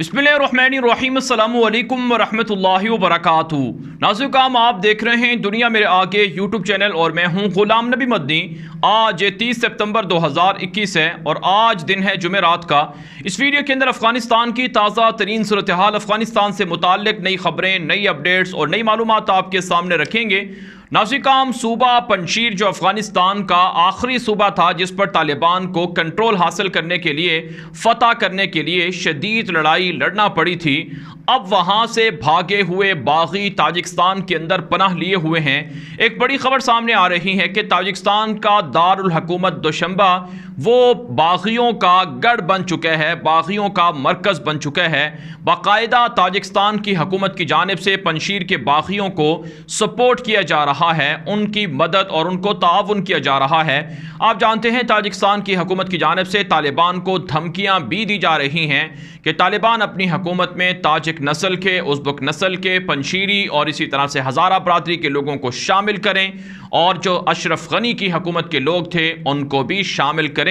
बिस्मिल्लाहिर्रहमानिर्रहीम अस्सलामु अलैकुम वरहमतुल्लाहि वबरकातुहू। नाज़रीन, आप देख रहे हैं दुनिया मेरे आगे यूट्यूब चैनल और मैं हूं गुलाम नबी मदनी। आज 30 सितंबर 2021 है और आज दिन है जुमेरात का। इस वीडियो के अंदर अफ़गानिस्तान की ताज़ा तरीन सूरत हाल, अफ़गानिस्तान से मुताल्लिक़ नई खबरें, नई अपडेट्स और नई मालूमात आपके सामने रखेंगे। नाज़रीन, सूबा पंजशीर जो अफ़गानिस्तान का आखिरी सूबा था जिस पर तालिबान को कंट्रोल हासिल करने के लिए, फ़तह करने के लिए शदीद लड़ाई लड़ना पड़ी थी, अब वहाँ से भागे हुए बागी ताजिकिस्तान के अंदर पनाह लिए हुए हैं। एक बड़ी खबर सामने आ रही है कि ताजिकिस्तान का दारुल हुकूमत दोशंबा वो बागियों का गढ़ बन चुका है, बागियों का मरकज़ बन चुका है। बाकायदा ताजिकिस्तान की हुकूमत की जानिब से पंजशीर के बागियों को सपोर्ट किया जा रहा है, उनकी मदद और उनको ताउन किया जा रहा है। आप जानते हैं ताजिकिस्तान की हुकूमत की जानिब से तालिबान को धमकियाँ भी दी जा रही हैं कि तालिबान अपनी हुकूमत में ताजिक नस्ल के, उज़्बेक नस्ल के, पंजशीरी और इसी तरह से हज़ारा बरादरी के लोगों को शामिल करें और जो अशरफ गनी की हुकूमत के लोग थे उनको भी शामिल करें,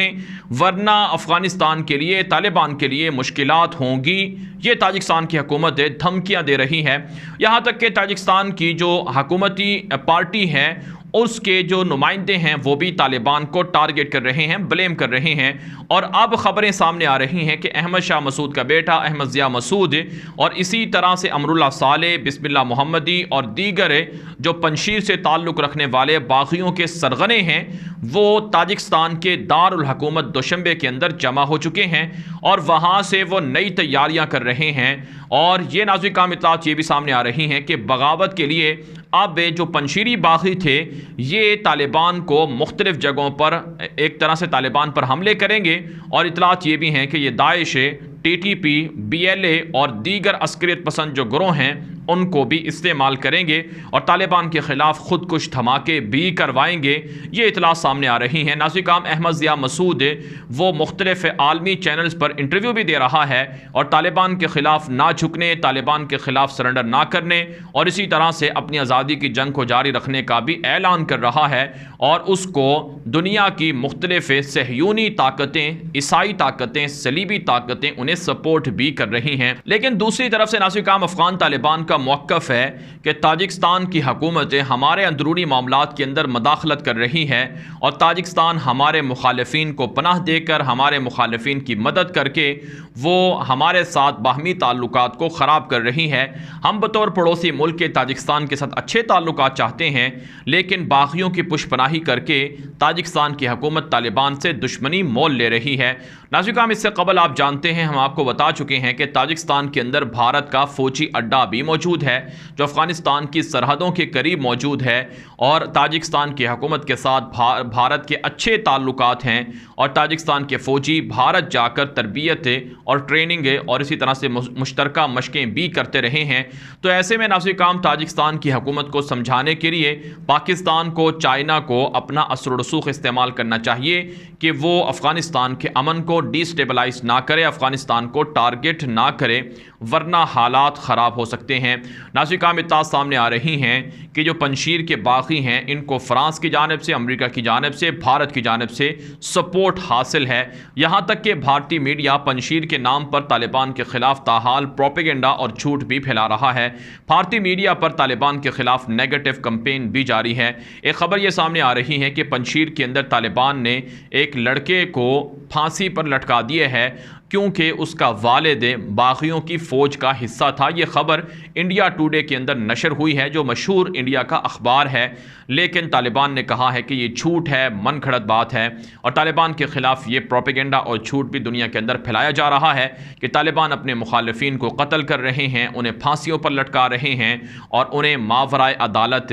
वरना अफ़गानिस्तान के लिए, तालिबान के लिए मुश्किलात होंगी। ये ताजिकिस्तान की हुकूमत धमकियाँ दे रही है। यहाँ तक कि ताजिकिस्तान की जो हुकूमती पार्टी है उसके जो नुमाइंदे हैं वो भी तालिबान को टारगेट कर रहे हैं, ब्लेम कर रहे हैं। और अब खबरें सामने आ रही हैं कि अहमद शाह मसूद का बेटा अहमद ज़िया मसूद और इसी तरह से अमरुल्लाह साले, बिस्मिल्लाह मोहम्मदी और दीगर जो पंजशीर से ताल्लुक़ रखने वाले बागियों के सरगने हैं वो ताजिकिस्तान के दारुल हुकूमत दोशंबे के अंदर जमा हो चुके हैं और वहाँ से वो नई तैयारियाँ कर रहे हैं। और ये नाज़रीन काम इत्तलात ये भी सामने आ रही हैं कि बगावत के लिए अब जो पंजशीरी बागी थे ये तालिबान को मुख्तलिफ़ जगहों पर एक तरह से तालिबान पर हमले करेंगे। और इत्तलात ये भी हैं कि ये दाइश, TTP, BLA और दीगर अस्करियत पसंद जो गिरोह हैं उनको भी इस्तेमाल करेंगे और तालिबान के ख़िलाफ़ ख़ुदकुश धमाके भी करवाएंगे। ये इत्तलात सामने आ रही हैं। नाज़रीन काम अहमद ज़िया मसूद वो मुख्तलिफ़ आलमी चैनल्स पर इंटरव्यू भी दे रहा है और तालिबान के ख़िलाफ़ ना झुकने, तालिबान के ख़िलाफ़ सरेंडर ना करने और इसी तरह से अपनी आज़ादी की जंग को जारी रखने का भी ऐलान कर रहा है। और उसको दुनिया की मुख्तलिफ़ सहयूनी ताकतें, ईसाई ताकतें, सलीबी ताकतें उन्हें सपोर्ट भी कर रही हैं। लेकिन दूसरी तरफ से नाज़रीन काम अफ़गान तालिबान का मौक़िफ़ है कि ताजिकिस्तान की हुकूमत हमारे अंदरूनी मामलात के अंदर मदाखलत कर रही है और ताजिकिस्तान हमारे मुखालिफिन को पनाह देकर, हमारे मुखालिफिन की मदद करके वो हमारे साथ बाहमी ताल्लुकात को ख़राब कर रही है। हम बतौर पड़ोसी मुल्क के ताजिकिस्तान के साथ अच्छे ताल्लुकात चाहते हैं, लेकिन बागियों की पुशपनाही करके ताजिकिस्तान की हुकूमत तालिबान से दुश्मनी मोल ले रही है। नाज़रीन काम इससे कबल आप जानते हैं, हम आपको बता चुके हैं कि ताजिकिस्तान के अंदर भारत का फ़ौजी अड्डा भी मौजूद है जो अफ़गानिस्तान की सरहदों के करीब मौजूद है और ताजिकिस्तान की हुकूमत के साथ भारत के अच्छे ताल्लुकात हैं और ताजिकिस्तान के फ़ौजी भारत जाकर तरबियत और ट्रेनिंग और इसी तरह से मुश्तरका मशक़ें भी करते रहे हैं। तो ऐसे में नाज़रीन काम ताजिकिस्तान की हुकूमत को समझाने के लिए पाकिस्तान को, चाइना को अपना असर रसूख इस्तेमाल करना चाहिए कि वो अफ़गानिस्तान के अमन को डिस्टेबलाइज ना करे, अफ़गानिस्तान को टारगेट ना करे, वरना हालात ख़राब हो सकते हैं। नाज़रीन काम इत्तलात सामने आ रही हैं कि जो पंजशीर के बागी हैं इनको फ़्रांस की जानिब से, अमेरिका की जानिब से, भारत की जानिब से सपोर्ट हासिल है। यहाँ तक कि भारतीय मीडिया पंजशीर के नाम पर तालिबान के ख़िलाफ़ ताहाल प्रोपेगेंडा और झूठ भी फैला रहा है। भारतीय मीडिया पर तालिबान के ख़िलाफ़ नेगेटिव कैंपेन भी जारी है। एक ख़बर ये सामने आ रही है कि पंजशीर के अंदर तालिबान ने एक लड़के को फांसी पर लटका दिया है क्योंकि उसका वालिद बागियों की फ़ौज का हिस्सा था। ये ख़बर इंडिया टुडे के अंदर नशर हुई है जो मशहूर इंडिया का अखबार है, लेकिन तालिबान ने कहा है कि ये झूठ है, मन घड़त बात है और तालिबान के ख़िलाफ़ ये प्रोपेगेंडा और झूठ भी दुनिया के अंदर फैलाया जा रहा है कि तालिबान अपने मुखालिफिन को कत्ल कर रहे हैं, उन्हें फांसियों पर लटका रहे हैं और उन्हें मावराए अदालत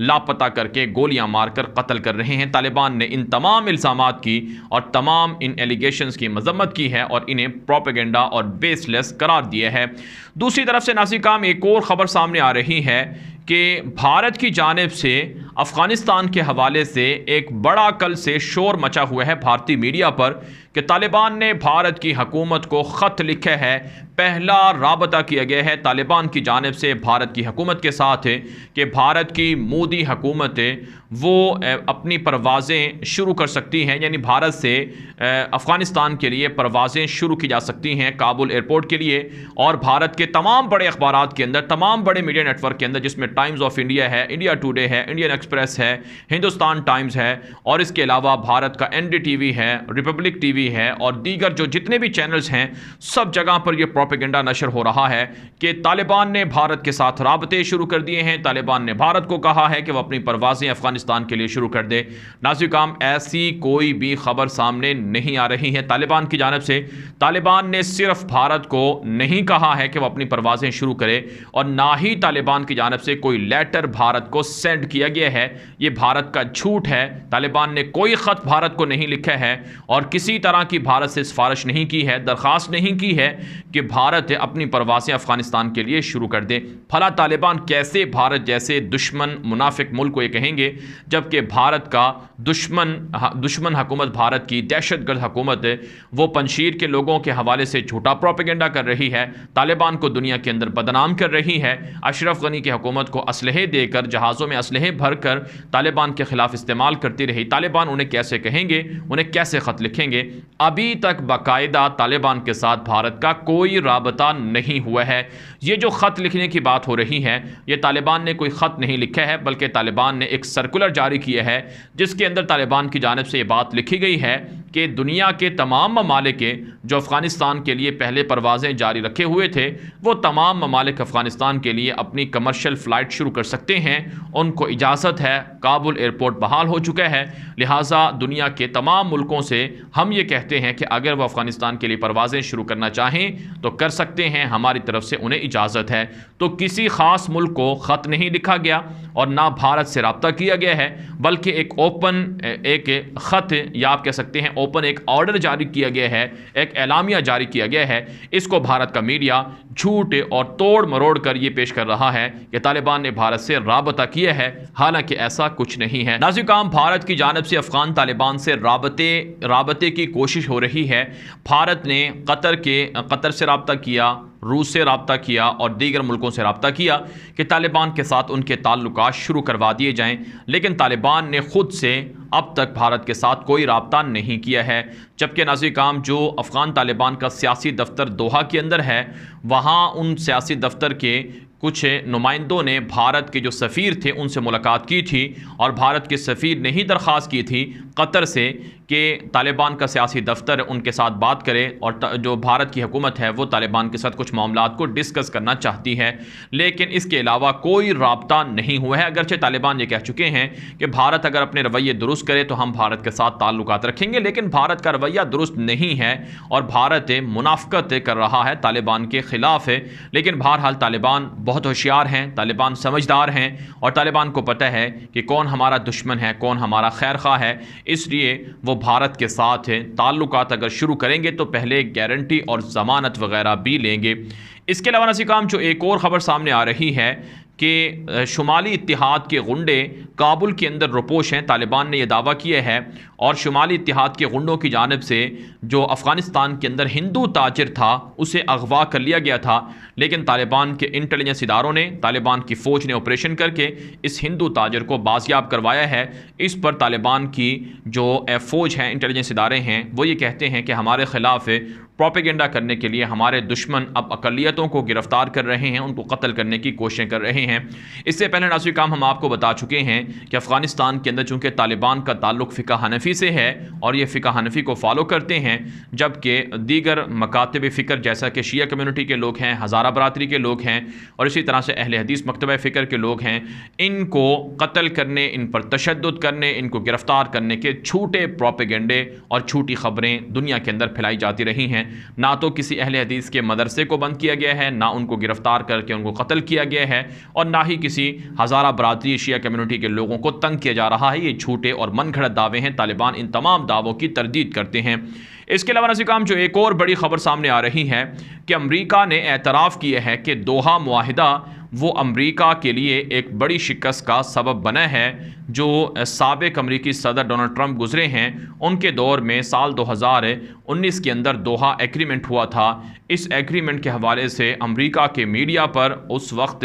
लापता करके गोलियाँ मार कर कत्ल कर रहे हैं। तालिबान ने इन तमाम इल्ज़ामात की और तमाम इन एलिगेशंस की मजम्मत की है और प्रोपेगेंडा और बेसलेस करार दिया है। दूसरी तरफ से नाज़रीन काम एक और ख़बर सामने आ रही है कि भारत की जानिब से अफ़गानिस्तान के हवाले से एक बड़ा कल से शोर मचा हुआ है भारतीय मीडिया पर कि तालिबान ने भारत की हुकूमत को ख़त लिखा है। पहला राबता किया गया है तालिबान की जानिब से भारत की हुकूमत के साथ है कि भारत की मोदी हुकूमत है वो अपनी परवाज़ें शुरू कर सकती हैं, यानी भारत से अफ़गानिस्तान के लिए परवाज़ें शुरू की जा सकती हैं काबुल एयरपोर्ट के लिए। और भारत के तमाम बड़े अखबारात के अंदर, तमाम बड़े मीडिया नेटवर्क के अंदर, जिसमें टाइम्स ऑफ इंडिया है, इंडिया टुडे है, इंडियन एक्सप्रेस है, हिंदुस्तान टाइम्स है, और इसके अलावा भारत का NDTV है, रिपब्लिक TV है, और दीगर जो जितने भी चैनल्स हैं, सब जगह पर यह प्रोपेगेंडा नशर हो रहा है कि तालिबान ने भारत के साथ राबते शुरू कर दिए हैं। तालिबान ने भारत को कहा है कि वह अपनी परवाज़ें अफ़गानिस्तान के लिए शुरू कर दे। नाज़िर-ए-किराम, ऐसी कोई भी खबर सामने नहीं आ रही है तालिबान की जानिब से। तालिबान ने सिर्फ भारत को नहीं कहा है कि वह अपनी परवाज़ें शुरू करे, और ना ही तालिबान की जानिब से कोई लेटर भारत को सेंड किया गया है। ये भारत का झूठ है। तालिबान ने कोई ख़त भारत को नहीं लिखा है और किसी तरह की भारत से सिफारिश नहीं की है, दरख्वास्त नहीं की है कि भारत अपनी परवाज़ें अफ़गानिस्तान के लिए शुरू कर दे। भला तालिबान कैसे भारत जैसे दुश्मन मुनाफिक मुल्क को ये कहेंगे, जबकि भारत का दुश्मन हुकूमत, भारत की दहशतगर्द हुकूमत है, वो पंजशीर के लोगों के हवाले से झूठा प्रोपेगेंडा कर रही है, तालिबान को दुनिया के अंदर बदनाम कर रही है। अशरफ गनी की हुकूमत को असलहे देकर, जहाज़ों में असलहे भर कर तालिबान के ख़िलाफ़ इस्तेमाल करती रही। तालिबान उन्हें कैसे कहेंगे, उन्हें कैसे ख़त लिखेंगे? अभी तक बाकायदा तालिबान के साथ भारत का कोई राबता नहीं हुआ है। ये जो ख़त लिखने की बात हो रही है, ये तालिबान ने कोई ख़त नहीं लिखा है, बल्कि तालिबान ने एक सर्कुलर जारी किया है जिसके अंदर तालिबान की जानिब से ये बात लिखी गई है कि दुनिया के तमाम ममालिक जो अफ़गानिस्तान के लिए पहले परवाज़ें जारी रखे हुए थे, वो तमाम ममालिक अफ़गानिस्तान के लिए अपनी कमर्शियल फ़्लाइट शुरू कर सकते हैं। उनको इजाज़त है, काबुल एयरपोर्ट बहाल हो चुका है। लिहाजा दुनिया के तमाम मुल्कों से हम ये कहते हैं कि अगर वो अफ़गानिस्तान के लिए परवाज़ें शुरू करना चाहें तो कर सकते हैं, हमारी तरफ से उन्हें इजाज़त है। तो किसी ख़ास मुल्क को ख़त नहीं लिखा गया और ना भारत से रब्ता किया गया है, बल्कि एक ओपन एक ख़त, या आप कह सकते हैं ओपन एक ऑर्डर जारी किया गया है, एक एलामिया जारी किया गया है। इसको भारत का मीडिया झूठ और तोड़ मरोड़ कर ये पेश कर रहा है कि तालिबान ने भारत से राबता किया है, हालांकि ऐसा कुछ नहीं है। नाज़िर-ए-किराम, भारत की जानिब से अफ़गान तालिबान से राबते की कोशिश हो रही है। भारत ने कतर से रब्ता किया, रूस से रब्ता किया और दीगर मुल्कों से रब्ता किया कि तालिबान के साथ उनके ताल्लुकात शुरू करवा दिए जाएं, लेकिन तालिबान ने ख़ुद से अब तक भारत के साथ कोई रब्ता नहीं किया है। जबकि नाज़िर-ए-किराम, जो अफ़गान तालिबान का सियासी दफ्तर दोहा के अंदर है, वहाँ उन सियासी दफ्तर के कुछ नुमाइंदों ने भारत के जो सफ़ीर थे उनसे मुलाकात की थी, और भारत के सफ़ीर ने ही दरख्वास्त की थी कतर से कि तालिबान का सियासी दफ्तर उनके साथ बात करे, और जो भारत की हुकूमत है वो तालिबान के साथ कुछ मामलात को डिस्कस करना चाहती है। लेकिन इसके अलावा कोई राब्ता नहीं हुआ है। अगरचे तालिबान ये कह चुके हैं कि भारत अगर अपने रवैये दुरुस्त करे तो हम भारत के साथ ताल्लुकात रखेंगे, लेकिन भारत का रवैया दुरुस्त नहीं है और भारत मुनाफ़क़त कर रहा है, तालिबान के ख़िलाफ़ है। लेकिन बहरहाल तालिबान बहुत होशियार हैं, तालिबान समझदार हैं, और तालिबान को पता है कि कौन हमारा दुश्मन है, कौन हमारा खैर ख़्वाह है। इसलिए वो भारत के साथ ताल्लुकात अगर शुरू करेंगे तो पहले गारंटी और ज़मानत वगैरह भी लेंगे। इसके अलावा नाज़िर-ए-किराम, जो एक और ख़बर सामने आ रही है कि शुमाली इत्तिहाद के गुंडे काबुल के अंदर रुपोश हैं। तालिबान ने यह दावा किया है, और शुमाली इत्तिहाद के गुंडों की जानिब से जो अफ़गानिस्तान के अंदर हिंदू ताजिर था उसे अगवा कर लिया गया था, लेकिन तालिबान के इंटेलिजेंस इदारों ने, तालिबान की फ़ौज ने ऑपरेशन करके इस हिंदू ताजिर को बाजियाब करवाया है। इस पर तालिबान की जो फ़ौज है, इंटेलिजेंस इदारे हैं, वो ये कहते हैं कि हमारे ख़िलाफ़ प्रोपेगेंडा करने के लिए हमारे दुश्मन अब अक़लियतों को गिरफ़्तार कर रहे हैं, उनको कत्ल करने की कोशिशें कर रहे हैं। इससे पहले नाज़िर-ए-किराम, हम आपको बता चुके हैं कि अफ़गानिस्तान के अंदर चूँकि तालिबान का ताल्लुक़ फ़िक़्ह हनफ़ी से है और ये फ़िक़्ह हनफ़ी को फॉलो करते हैं, जबकि दीगर मकातब फ़िक्र जैसा कि शिया कम्युनिटी के लोग हैं, हज़ारा बरादरी के लोग हैं, और इसी तरह से अहले हदीस मकतबा फ़िक्र के लोग हैं, इनको कत्ल करने, इन पर तशद्दुद करने, इनको गिरफ़्तार करने के झूठे प्रोपेगेंडे और झूठी ख़बरें दुनिया के अंदर फैलाई जाती रही हैं। ना तो किसी अहले हदीस के मदरसे को बंद किया गया है, ना उनको गिरफ़्तार करके उनको कत्ल किया गया है, और ना ही किसी हज़ारा बरादरी शिया कम्युनिटी के लोगों को तंग किया जा रहा है। ये झूठे और मनगढ़ंत दावे हैं। तालिबान इन तमाम दावों की तरदीद करते हैं। इसके अलावा नाज़िर-ए-किराम, जो एक और बड़ी ख़बर सामने आ रही है कि अमेरिका ने एतराफ़ किया है कि दोहा मुआहिदा वो अमेरिका के लिए एक बड़ी शिकस्त का सबब बना है। जो साबिक अमेरिकी सदर डोनाल्ड ट्रंप गुजरे हैं, उनके दौर में साल 2019 के अंदर दोहा एग्रीमेंट हुआ था। इस एग्रीमेंट के हवाले से अमेरिका के मीडिया पर उस वक्त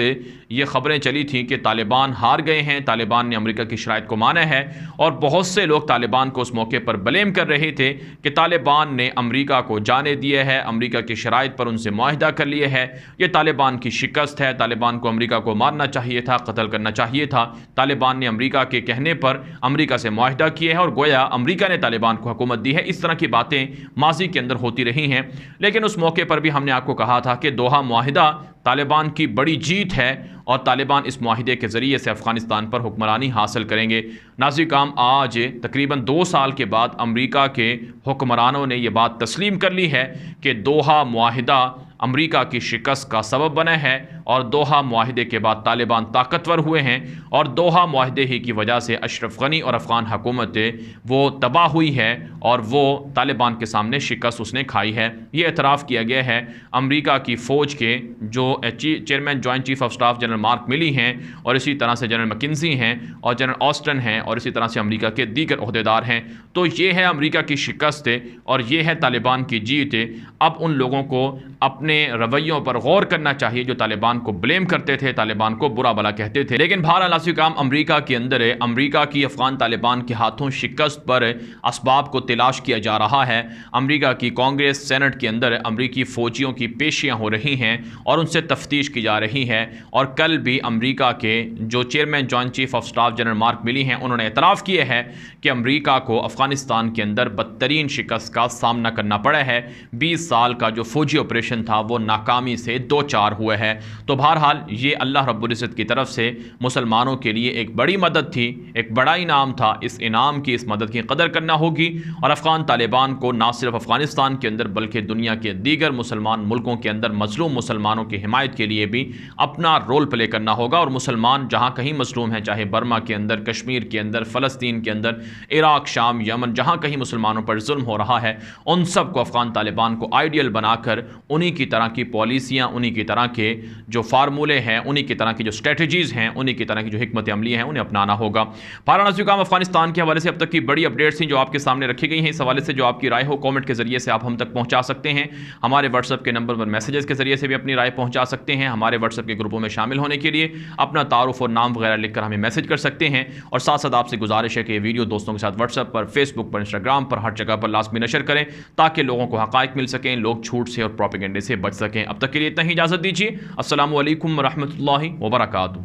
ये ख़बरें चली थी कि तालिबान हार गए हैं, तालिबान ने अमेरिका की शराइत को माना है, और बहुत से लोग तालिबान को उस मौके पर ब्लेम कर रहे थे कि तालिबान ने अमेरिका को जाने दिया है, अमेरिका की शराइत पर उनसे मुआहिदा कर लिए है, ये तालिबान की शिकस्त है, तालिबान को अमेरिका को मारना चाहिए था, कत्ल करना चाहिए था, तालिबान ने अमेरिका के कहने पर अमेरिका से मुआहिदा किए हैं और गोया अमेरिका ने तालिबान को हुकूमत दी है। इस तरह की बातें माजी के अंदर होती रही हैं, लेकिन उस मौके पर भी हमने आपको कहा था कि दोहा मुआहिदा तालिबान की बड़ी जीत है और तालिबान इस मुआहिदे के ज़रिए से अफ़गानिस्तान पर हुक्मरानी हासिल करेंगे। नाज़रीन, आज तकरीबन 2 साल के बाद अमेरिका के हुक्मरानों ने यह बात तस्लीम कर ली है कि दोहा मुआहिदा अमेरिका की शिकस्त का सबब बना है और दोहा मुआहिदे के बाद तालिबान ताकतवर हुए हैं और दोहा मुआहिदे ही की वजह से अशरफ गनी और अफ़गान हुकूमत वो तबाह हुई है और वो तालिबान के सामने शिकस्त उसने खाई है। ये एतराफ़ किया गया है अमेरिका की फ़ौज के जो chairman joint chief of staff general mark मिली हैं और इसी तरह से जनरल मैकेंजी हैं और जनरल ऑस्टन हैं और इसी तरह से अमेरिका के दीगर ओहदेदार हैं। तो ये है अमेरिका की शिकस्त और ये है तालिबान की जीत। अब उन लोगों को अपने रवैयों पर गौर करना चाहिए जो तालिबान को ब्लेम करते थे, तालिबान को बुरा भला कहते थे। लेकिन बहरहाल नाज़रीन, अमेरिका के अंदर अमेरिका की अफ़गान तालिबान के हाथों शिकस्त पर असबाब को तलाश किया जा रहा है। अमेरिका की कांग्रेस सेनेट के अंदर अमेरिकी फ़ौजियों की पेशियाँ हो रही हैं और उनसे तफ्तीश की जा रही है। और कल भी अमेरिका के जो chairman joint chief of staff general mark मिली हैं, उन्होंने एतराफ़ किया है कि अमेरिका को अफ़गानिस्तान के अंदर बदतरीन शिकस्त का सामना करना पड़ा है। 20 साल का जो फ़ौजी ऑपरेशन था वो नाकामी से 2-4 हुए हैं। तो बहरहाल ये अल्लाह रब्बुल इज़्ज़त की तरफ से मुसलमानों के लिए एक बड़ी मदद थी, एक बड़ा इनाम था। इस इनाम की, इस मदद की कदर करना होगी और अफ़गान तालिबान को ना सिर्फ अफ़गानिस्तान के अंदर बल्कि दुनिया के दीगर मुसलमान मुल्कों के अंदर मज़लूम मुसलमानों की हिमायत के लिए भी अपना रोल प्ले करना होगा। और मुसलमान जहाँ कहीं मज़लूम हैं, चाहे बर्मा के अंदर, कश्मीर के अंदर, फ़लस्तीन के अंदर, इराक़, शाम, यमन, जहाँ कहीं मुसलमानों पर जुल्म हो रहा है, उन सब को अफ़गान तालिबान को आइडियल बनाकर उन्हीं की तरह की पॉलिसियाँ, उन्हीं की तरह के जो फार्मूले हैं, उन्हीं की तरह की जो स्ट्रेटजीज़ हैं, उन्हीं की तरह की जो हिकमत अमली हैं, उन्हें अपनाना होगा। नाज़रीन, अफ़गानिस्तान के हवाले से अब तक की बड़ी अपडेट्स थी जो आपके सामने रखी गई हैं। इस हवाले से जो आपकी राय हो कमेंट के ज़रिए से आप हम तक पहुँचा सकते हैं। हमारे व्हाट्सएप के नंबर पर मैसेजेस के ज़रिए से भी अपनी राय पहुँचा सकते हैं। हमारे व्हाट्सएप के ग्रुपों में शामिल होने के लिए अपना तारुफ और नाम वगैरह लिखकर हमें मैसेज कर सकते हैं। और साथ साथ आपसे गुजारिश है कि ये वीडियो दोस्तों के साथ व्हाट्सएप पर, फेसबुक पर, इंस्टाग्राम पर, हर जगह पर लाजमी नशर करें ताकि लोगों को हक़ाइक़ मिल सकें, लोग झूठ से और प्रोपेगेंडे से बच सकें। अब तक के लिए इतना ही इजाज़त दीजिए। अस्सलामु अलैकुम व रहमतुल्लाहि व बरकातुहू।